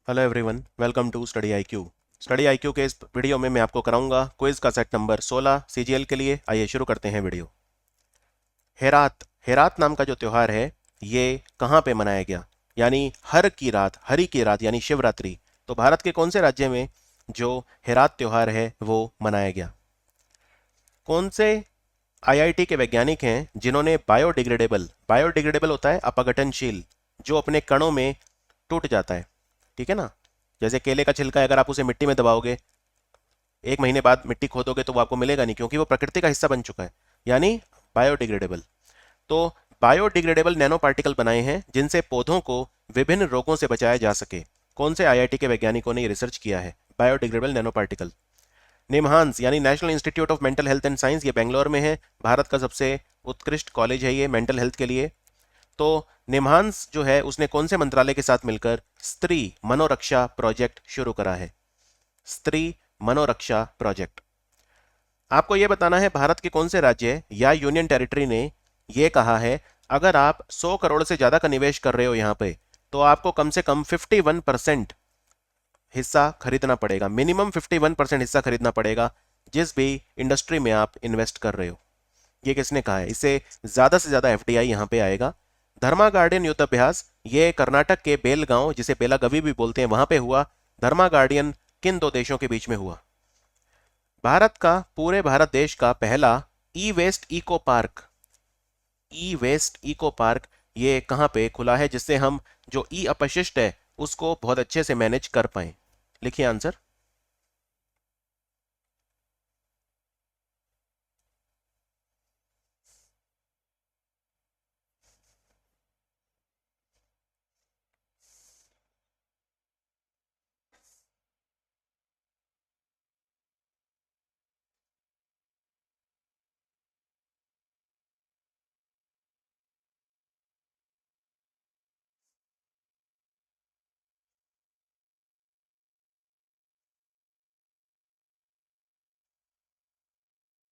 Hello everyone, welcome to Study IQ. Study IQ के इस video में मैं आपको कराऊंगा क्विज का सेट नंबर 16 सीजीएल के लिए। आइए शुरू करते हैं वीडियो। हेरात हेरात नाम का जो त्यौहार है ये कहाँ पे मनाया गया? यानी हरि की रात यानी शिवरात्रि। तो भारत के कौन से राज्य में जो हेरात त्यौहार है वो मनाया गया? कौन से आईआईटी के वैज्ञानिक हैं जिन्होंने बायोडिग्रेडेबल बायोडिग्रेडेबल होता है अपघटनशील, जो अपने कणों में टूट जाता है, ठीक है ना? जैसे केले का छिलका है, अगर आप उसे मिट्टी में दबाओगे, एक महीने बाद मिट्टी खोदोगे तो वो आपको मिलेगा नहीं, क्योंकि वो प्रकृति का हिस्सा बन चुका है। यानी बायोडिग्रेडेबल। तो बायोडिग्रेडेबल नैनो पार्टिकल बनाए हैं जिनसे पौधों को विभिन्न रोगों से बचाया जा सके। कौन से आईआईटी के वैज्ञानिकों ने ये रिसर्च किया है? Biodegradable nano particle. निमहांस यानी national institute of mental health and science, ये बेंगलोर में है। भारत का सबसे उत्कृष्ट कॉलेज है ये मेंटल हेल्थ के लिए। तो निमहांस जो है उसने कौन से मंत्रालय के साथ मिलकर स्त्री मनोरक्षा प्रोजेक्ट शुरू करा है? स्त्री मनोरक्षा प्रोजेक्ट। आपको यह बताना है भारत के कौन से राज्य या यूनियन टेरिटरी ने यह कहा है अगर आप 100 करोड़ से ज्यादा का निवेश कर रहे हो यहां पे, तो आपको कम से कम 51% हिस्सा खरीदना पड़ेगा, मिनिमम 51% हिस्सा खरीदना पड़ेगा जिस भी इंडस्ट्री में आप इन्वेस्ट कर रहे हो। ये किसने कहा है? इससे ज्यादा से ज्यादा एफडीआई यहां पे आएगा। धर्मा गार्डियन युद्धाभ्यास ये कर्नाटक के बेलगांव, जिसे बेलागवी भी बोलते हैं, वहां पे हुआ। धर्मा गार्डियन किन दो देशों के बीच में हुआ? पूरे भारत देश का पहला ई वेस्ट इको पार्क ये कहां पे खुला है, जिससे हम जो ई अपशिष्ट है उसको बहुत अच्छे से मैनेज कर पाए? लिखिए आंसर।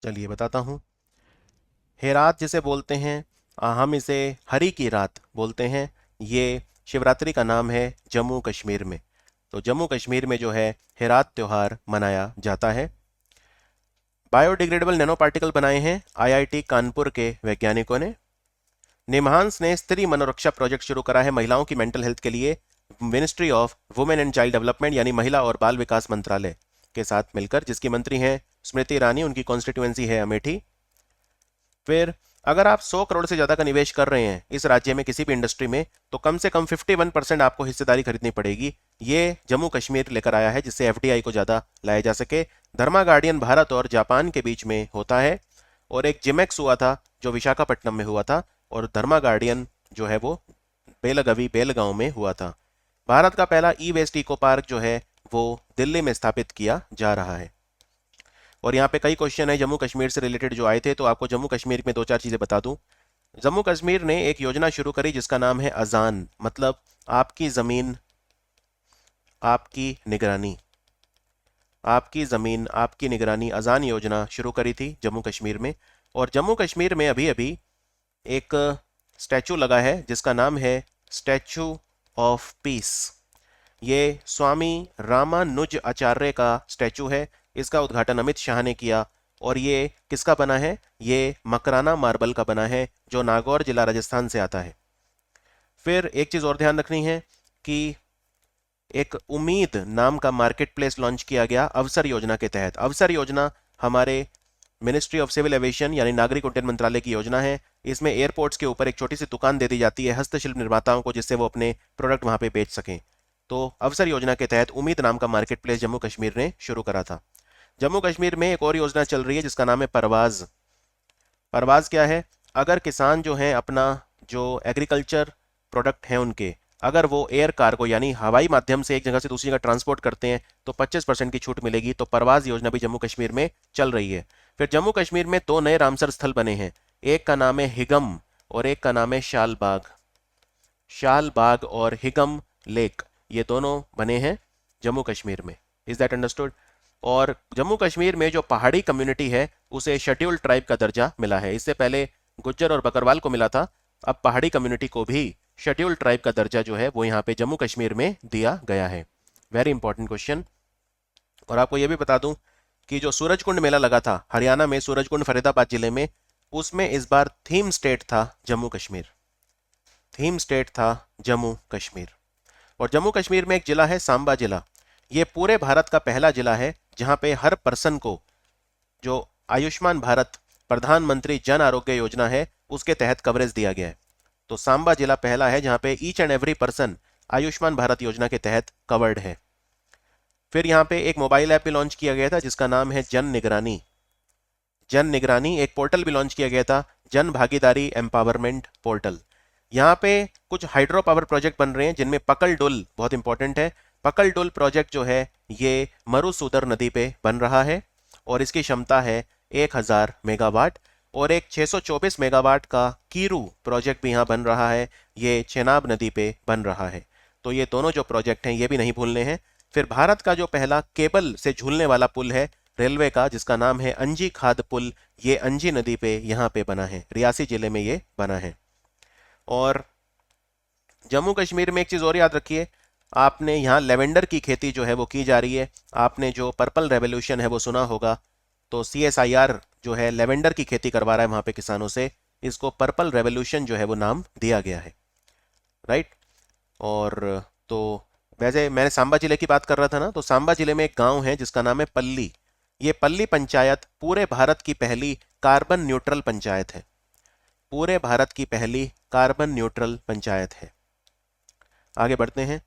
चलिए बताता हूं। हेरात जिसे बोलते हैं, हम इसे हरी की रात बोलते हैं। ये शिवरात्रि का नाम है जम्मू कश्मीर में। तो जम्मू कश्मीर में जो है हेरात त्योहार मनाया जाता है। बायोडिग्रेडेबल नैनो पार्टिकल बनाए हैं आईआईटी कानपुर के वैज्ञानिकों ने। निमहांस ने स्त्री मनोरक्षा प्रोजेक्ट शुरू करा है महिलाओं की मेंटल हेल्थ के लिए, ministry of women and child development यानी महिला और बाल विकास मंत्रालय के साथ मिलकर, जिसकी मंत्री हैं स्मृति ईरानी, उनकी कॉन्स्टिट्यूएंसी है अमेठी। फिर अगर आप 100 करोड़ से ज्यादा का निवेश कर रहे हैं इस राज्य में किसी भी इंडस्ट्री में, तो कम से कम 51% आपको हिस्सेदारी खरीदनी पड़ेगी। ये जम्मू कश्मीर लेकर आया है जिससे एफडीआई को ज्यादा लाया जा सके। धर्मा गार्डियन भारत और जापान के बीच में होता है, और एक जिमेक्स हुआ था जो विशाखापट्टनम में हुआ था, और धर्मा गार्डियन जो है वो बेलगवी बेलगांव में हुआ था। भारत का पहला ई वेस्ट इको पार्क जो है वो दिल्ली में स्थापित किया जा रहा है। और यहाँ पे कई क्वेश्चन है जम्मू कश्मीर से रिलेटेड जो आए थे, तो आपको जम्मू कश्मीर में दो चार चीजें बता दूं। जम्मू कश्मीर ने एक योजना शुरू करी जिसका नाम है अजान, मतलब आपकी जमीन आपकी निगरानी। आपकी जमीन आपकी निगरानी अजान योजना शुरू करी थी जम्मू कश्मीर में। और जम्मू कश्मीर में अभी अभी एक स्टैचू लगा है जिसका नाम है स्टैचू ऑफ पीस। ये स्वामी रामानुज आचार्य का स्टैचू है। इसका उद्घाटन अमित शाह ने किया। और ये किसका बना है? ये मकराना मार्बल का बना है जो नागौर जिला राजस्थान से आता है। फिर एक चीज और ध्यान रखनी है कि एक उम्मीद नाम का मार्केट प्लेस लॉन्च किया गया अवसर योजना के तहत। अवसर योजना हमारे मिनिस्ट्री ऑफ सिविल एविएशन यानी नागरिक उड्डयन मंत्रालय की योजना है। इसमें एयरपोर्ट्स के ऊपर एक छोटी सी दुकान दे दी जाती है हस्तशिल्प निर्माताओं को, जिससे वो अपने प्रोडक्ट वहां पे बेच सकें। तो अवसर योजना के तहत उम्मीद नाम का मार्केट प्लेस जम्मू कश्मीर ने शुरू करा था। जम्मू कश्मीर में एक और योजना चल रही है जिसका नाम है परवाज। परवाज क्या है? अगर किसान जो है अपना जो एग्रीकल्चर प्रोडक्ट हैं उनके, अगर वो एयर कार्गो यानी हवाई माध्यम से एक जगह से दूसरी जगह ट्रांसपोर्ट करते हैं तो 25% की छूट मिलेगी। तो परवाज योजना भी जम्मू कश्मीर में चल रही है। फिर जम्मू कश्मीर में दो नए रामसर स्थल बने हैं, एक का नाम है हिगम और एक का नाम है शालबाग। शालबाग और हिगम लेक, ये दोनों बने हैं जम्मू कश्मीर में। Is that understood? और जम्मू कश्मीर में जो पहाड़ी कम्युनिटी है उसे शेड्यूल्ड ट्राइब का दर्जा मिला है। इससे पहले गुज्जर और बकरवाल को मिला था, अब पहाड़ी कम्युनिटी को भी शेड्यूल्ड ट्राइब का दर्जा जो है वो यहाँ पे जम्मू कश्मीर में दिया गया है। Very important question. और आपको यह भी बता दूं कि जो सूरजकुंड मेला लगा था हरियाणा में, सूरजकुंड फरीदाबाद जिले में, उसमें इस बार थीम स्टेट था जम्मू कश्मीर। थीम स्टेट था जम्मू कश्मीर। और जम्मू कश्मीर में एक जिला है सांबा जिला। ये पूरे भारत का पहला जिला है जहां पे हर पर्सन को जो आयुष्मान भारत प्रधानमंत्री जन आरोग्य योजना है उसके तहत कवरेज दिया गया है। तो सांबा जिला पहला है जहां पे each and every person Ayushman Bharat योजना के तहत कवर्ड है। फिर यहाँ पे एक मोबाइल ऐप भी लॉन्च किया गया था जिसका नाम है जन निगरानी। जन निगरानी एक पोर्टल भी लॉन्च किया गया था, जन भागीदारी एम्पावरमेंट पोर्टल। यहाँ पे कुछ हाइड्रो पावर प्रोजेक्ट बन रहे हैं जिनमें पकल डुल बहुत इंपॉर्टेंट है। पकल डुल प्रोजेक्ट जो है ये मरुसूदर नदी पे बन रहा है और इसकी क्षमता है 1000 मेगावाट। और एक 624 मेगावाट का कीरू प्रोजेक्ट भी यहाँ बन रहा है, ये चेनाब नदी पे बन रहा है। तो ये दोनों जो प्रोजेक्ट हैं ये भी नहीं भूलने हैं। फिर भारत का जो पहला केबल से झूलने वाला पुल है रेलवे का जिसका नाम है अंजी खाद पुल, ये अंजी नदी पे यहाँ पे बना है, रियासी जिले में ये बना है। और जम्मू कश्मीर में एक चीज़ और याद रखिए, आपने यहाँ लेवेंडर की खेती जो है वो की जा रही है। आपने जो पर्पल रेवोल्यूशन है वो सुना होगा, तो CSIR जो है लेवेंडर की खेती करवा रहा है वहाँ पे किसानों से, इसको पर्पल रेवोल्यूशन जो है वो नाम दिया गया है, राइट। और तो वैसे मैंने सांबा जिले की बात कर रहा था ना, तो सांबा जिले में एक गांव है जिसका नाम है पल्ली। ये पल्ली पंचायत पूरे भारत की पहली कार्बन न्यूट्रल पंचायत है। पूरे भारत की पहली कार्बन न्यूट्रल पंचायत है। आगे बढ़ते हैं।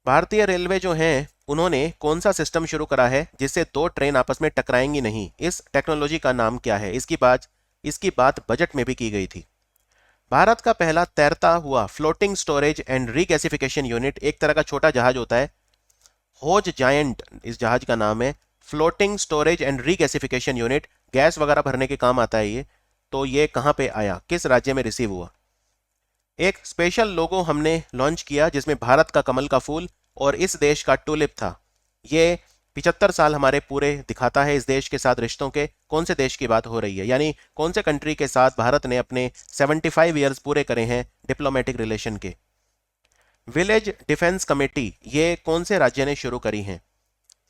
भारतीय रेलवे जो है उन्होंने कौन सा सिस्टम शुरू करा है जिससे दो ट्रेन आपस में टकराएंगी नहीं? इस टेक्नोलॉजी का नाम क्या है? इसकी बात बजट में भी की गई थी। भारत का पहला तैरता हुआ floating storage and regasification unit, एक तरह का छोटा जहाज होता है, होज जायंट इस जहाज का नाम है। Floating storage and regasification unit, gas वगैरह भरने के काम आता है ये। तो ये कहां पे आया, किस राज्य में रिसीव हुआ? एक स्पेशल लोगो हमने लॉन्च किया जिसमें भारत का कमल का फूल और इस देश का टूलिप था। ये 75 साल हमारे पूरे दिखाता है इस देश के साथ रिश्तों के। कौन से देश की बात हो रही है, यानी कौन से कंट्री के साथ भारत ने अपने 75 ईयर्स पूरे करे हैं डिप्लोमेटिक रिलेशन के। विलेज डिफेंस कमेटी, ये कौन से राज्य ने शुरू करी है?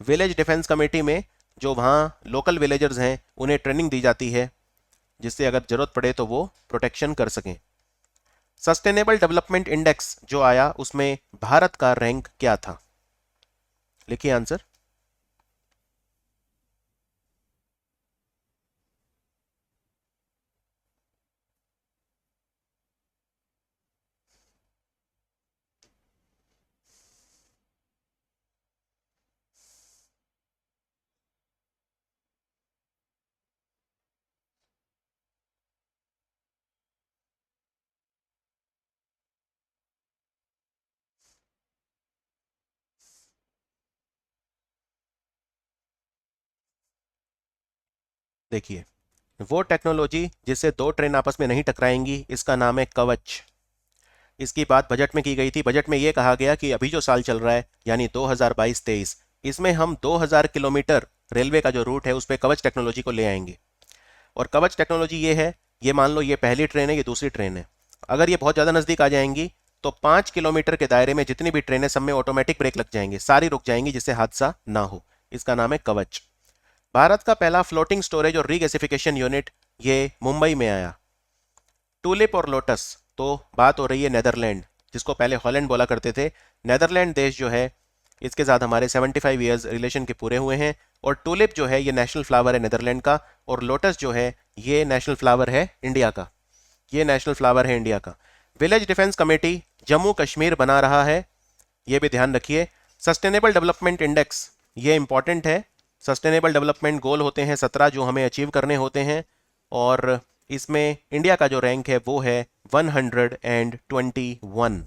विलेज डिफेंस कमेटी में जो वहाँ लोकल विलेजर्स हैं उन्हें ट्रेनिंग दी जाती है जिससे अगर जरूरत पड़े तो वो प्रोटेक्शन कर सकें। सस्टेनेबल डेवलपमेंट इंडेक्स जो आया उसमें भारत का रैंक क्या था? लिखिए आंसर। देखिए, वो टेक्नोलॉजी जिससे दो ट्रेन आपस में नहीं टकराएंगी इसका नाम है कवच। इसकी बात बजट में की गई थी। बजट में यह कहा गया कि अभी जो साल चल रहा है यानी 2022-23, इसमें हम 2000 किलोमीटर रेलवे का जो रूट है उस पर कवच टेक्नोलॉजी को ले आएंगे। और कवच टेक्नोलॉजी ये है, ये मान लो ये पहली ट्रेन है, ये दूसरी ट्रेन है, अगर ये बहुत ज़्यादा नज़दीक आ जाएंगी तो 5 किलोमीटर के दायरे में जितनी भी ट्रेनें सब में ऑटोमेटिक ब्रेक लग जाएंगे, सारी रुक जाएंगी जिससे हादसा ना हो। इसका नाम है कवच। भारत का पहला फ्लोटिंग स्टोरेज और रीगैसिफिकेशन यूनिट ये मुंबई में आया। टूलिप और लोटस, तो बात हो रही है नेदरलैंड, जिसको पहले हॉलैंड बोला करते थे। नेदरलैंड देश जो है इसके साथ हमारे 75 ईयर्स रिलेशन के पूरे हुए हैं। और टूलिप जो है ये नेशनल फ्लावर है नेदरलैंड का, और लोटस जो है ये नेशनल फ्लावर है इंडिया का। ये नेशनल फ्लावर है इंडिया का। Village defence committee Jammu Kashmir बना रहा है, ये भी ध्यान रखिए। सस्टेनेबल डेवलपमेंट इंडेक्स ये इंपॉर्टेंट है। सस्टेनेबल डेवलपमेंट गोल होते हैं 17 जो हमें अचीव करने होते हैं, और इसमें इंडिया का जो रैंक है वो है 121,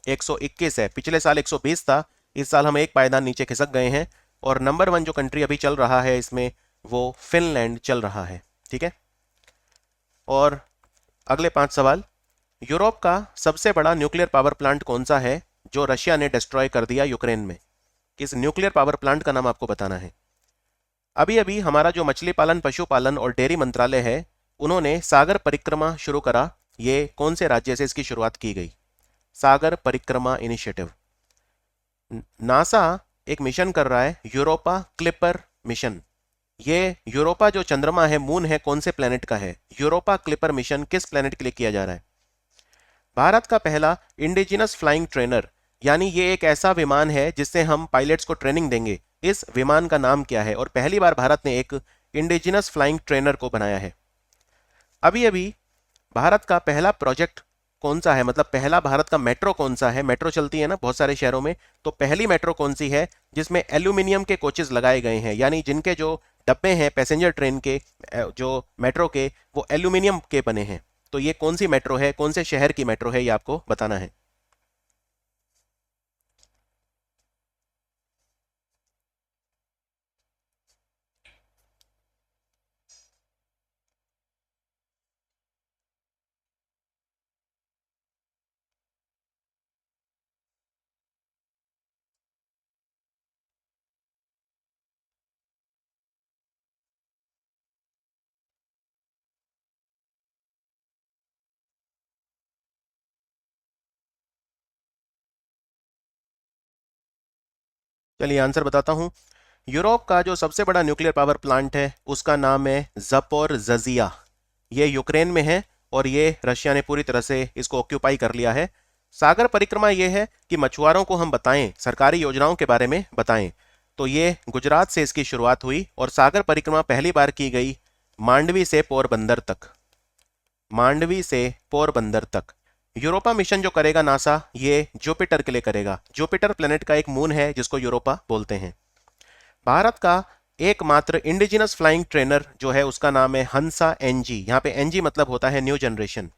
121 है। पिछले साल 120 था, इस साल हम एक पायदान नीचे खिसक गए हैं। और नंबर 1 जो कंट्री अभी चल रहा है इसमें वो फिनलैंड चल रहा है, ठीक है। और अगले 5 सवाल। यूरोप का सबसे बड़ा न्यूक्लियर पावर प्लांट कौन सा है जो रशिया ने डिस्ट्रॉय कर दिया यूक्रेन में? किस न्यूक्लियर पावर प्लांट का नाम आपको बताना है। अभी अभी हमारा जो मछली पालन, पशुपालन और डेयरी मंत्रालय है उन्होंने सागर परिक्रमा शुरू करा। ये कौन से राज्य से इसकी शुरुआत की गई? सागर परिक्रमा इनिशिएटिव। नासा एक मिशन कर रहा है यूरोपा क्लिपर मिशन। ये यूरोपा जो चंद्रमा है, मून है, कौन से प्लेनेट का है? यूरोपा क्लिपर मिशन किस प्लेनेट के लिए किया जा रहा है? भारत का पहला इंडिजिनस फ्लाइंग ट्रेनर, यानी ये एक ऐसा विमान है जिससे हम पायलट्स को ट्रेनिंग देंगे। इस विमान का नाम क्या है? और पहली बार भारत ने एक इंडिजिनस फ्लाइंग ट्रेनर को बनाया है। अभी अभी भारत का पहला प्रोजेक्ट कौन सा है, मतलब पहला भारत का मेट्रो कौन सा है? मेट्रो चलती है ना बहुत सारे शहरों में, तो पहली मेट्रो कौन सी है जिसमें एल्यूमिनियम के कोचेस लगाए गए हैं, यानी जिनके जो डब्बे हैं पैसेंजर ट्रेन के, जो मेट्रो के, वो एल्यूमिनियम के बने हैं। तो ये कौन सी मेट्रो है, कौन से शहर की मेट्रो है, ये आपको बताना है। चलिए आंसर बताता हूं। यूरोप का जो सबसे बड़ा न्यूक्लियर पावर प्लांट है उसका नाम है ज़पोरज़िया। ये यूक्रेन में है और ये रशिया ने पूरी तरह से इसको ऑक्यूपाई कर लिया है। सागर परिक्रमा ये है कि मछुआरों को हम बताएं, सरकारी योजनाओं के बारे में बताएं। तो ये गुजरात से इसकी शुरुआत हुई और सागर परिक्रमा पहली बार की गई मांडवी से पोरबंदर तक। मांडवी से पोरबंदर तक। यूरोपा मिशन जो करेगा नासा, ये जुपिटर के लिए करेगा। जुपिटर प्लेनेट का एक मून है जिसको यूरोपा बोलते हैं। भारत का एकमात्र इंडिजिनस फ्लाइंग ट्रेनर जो है उसका नाम है हंसा एनजी। यहाँ पे एनजी मतलब होता है न्यू जनरेशन।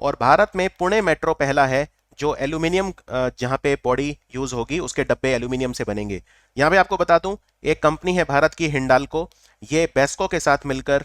और भारत में पुणे मेट्रो पहला है जो एल्यूमिनियम, जहाँ पे बॉडी यूज होगी उसके डब्बे एल्यूमिनियम से बनेंगे। यहाँ पे आपको बता दूं, एक कंपनी है भारत की हिंडाल्को, ये बेस्को के साथ मिलकर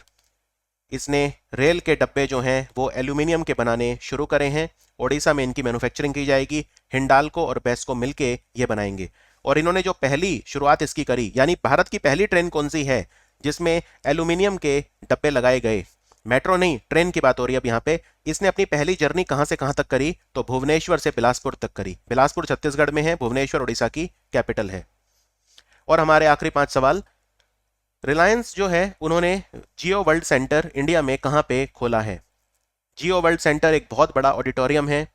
इसने रेल के डब्बे जो हैं वो एल्यूमिनियम के बनाने शुरू करे हैं। ओडिशा में इनकी मैन्युफैक्चरिंग की जाएगी। हिंडाल्को और बेस्को मिलके ये बनाएंगे। और इन्होंने जो पहली शुरुआत इसकी करी, यानी भारत की पहली ट्रेन कौन सी है जिसमें एल्यूमिनियम के डब्बे लगाए गए? मेट्रो नहीं, ट्रेन की बात हो रही है अब यहाँ पे। इसने अपनी पहली जर्नी कहां से कहां तक करी? तो भुवनेश्वर से बिलासपुर तक करी। बिलासपुर छत्तीसगढ़ में है, भुवनेश्वर उड़ीसा की कैपिटल है। और हमारे आखिरी 5 सवाल। रिलायंस जो है उन्होंने जियो वर्ल्ड सेंटर इंडिया में कहां पे खोला है? जियो वर्ल्ड सेंटर एक बहुत बड़ा ऑडिटोरियम है,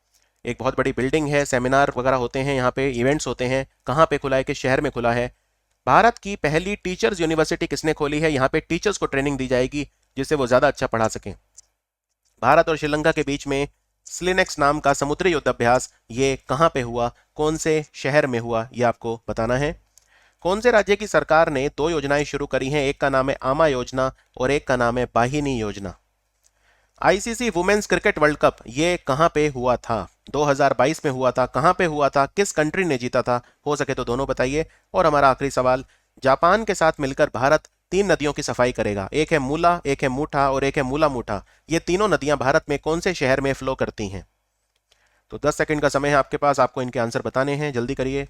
एक बहुत बड़ी बिल्डिंग है, सेमिनार वगैरह होते हैं यहाँ पे, इवेंट्स होते हैं। कहाँ पे खुला है, किस शहर में खुला है? भारत की पहली टीचर्स यूनिवर्सिटी किसने खोली है? यहाँ पे टीचर्स को ट्रेनिंग दी जाएगी जिससे वो ज्यादा अच्छा पढ़ा सकें। भारत और श्रीलंका के बीच में स्लिनेक्स नाम का समुद्री युद्धाभ्यास, ये कहाँ पे हुआ, कौन से शहर में हुआ, ये आपको बताना है। कौन से राज्य की सरकार ने 2 योजनाएं शुरू करी हैं? एक का नाम है आमा योजना और एक का नाम है बाहिनी योजना। ICC women's cricket world cup ये कहां पे हुआ था? 2022 में हुआ था। कहां पे हुआ था, किस कंट्री ने जीता था? हो सके तो दोनों बताइए। और हमारा आखिरी सवाल, जापान के साथ मिलकर भारत 3 नदियों की सफाई करेगा। एक है मूला, एक है मूठा और एक है मूला मूठा। ये तीनों नदियां भारत में कौन से शहर में फ्लो करती हैं? तो 10 सेकंड का समय है आपके पास, आपको इनके आंसर बताने हैं, जल्दी करिए।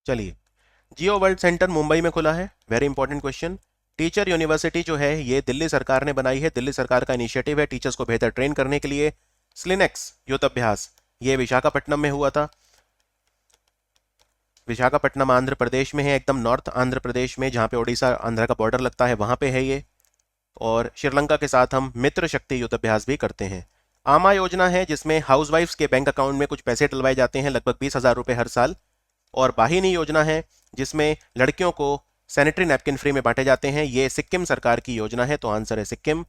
चलिए, जियो वर्ल्ड सेंटर मुंबई में खुला है, very important question. Teacher university जो है ये दिल्ली सरकार ने बनाई है, दिल्ली सरकार का इनिशिएटिव है टीचर्स को बेहतर ट्रेन करने के लिए। स्लिनेक्स युद्धाभ्यास ये विशाखापट्टनम में हुआ था। विशाखापट्टनम आंध्र प्रदेश में है, एकदम नॉर्थ आंध्र प्रदेश में, जहां पे ओडिशा आंध्र का बॉर्डर लगता है, वहां पे है ये। और श्रीलंका के साथ हम मित्र शक्ति युद्धाभ्यास भी करते हैं। आमा योजना है जिसमें हाउसवाइफ्स के बैंक अकाउंट में कुछ पैसे डलवाए जाते हैं, लगभग 20,000 रुपए हर साल। और बाहिनी योजना है जिसमें लड़कियों को सैनिटरी नैपकिन फ्री में बांटे जाते हैं। ये सिक्किम सरकार की योजना है, तो आंसर है Sikkim.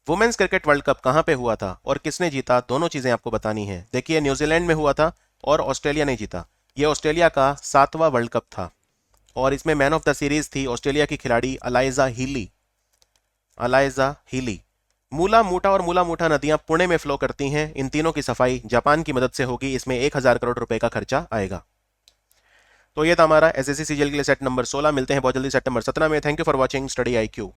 Women's cricket world cup कहां पे हुआ था और किसने जीता, दोनों चीजें आपको बतानी है। देखिए, न्यूजीलैंड में हुआ था और ऑस्ट्रेलिया ने जीता। ये ऑस्ट्रेलिया का 7वां वर्ल्ड कप था और इसमें मैन ऑफ द सीरीज थी ऑस्ट्रेलिया की खिलाड़ी Alyssa Healy. Alyssa Healy. Mula Mutha और मूला मूठा नदियां पुणे में फ्लो करती हैं। इन तीनों की सफाई जापान की मदद से होगी। इसमें 1,000 करोड़ रुपए का खर्चा आएगा। तो ये था हमारा एसएससी सीजीएल के लिए सेट नंबर 16। मिलते हैं बहुत जल्दी सेट नंबर 17 में। Thank you for watching study IQ।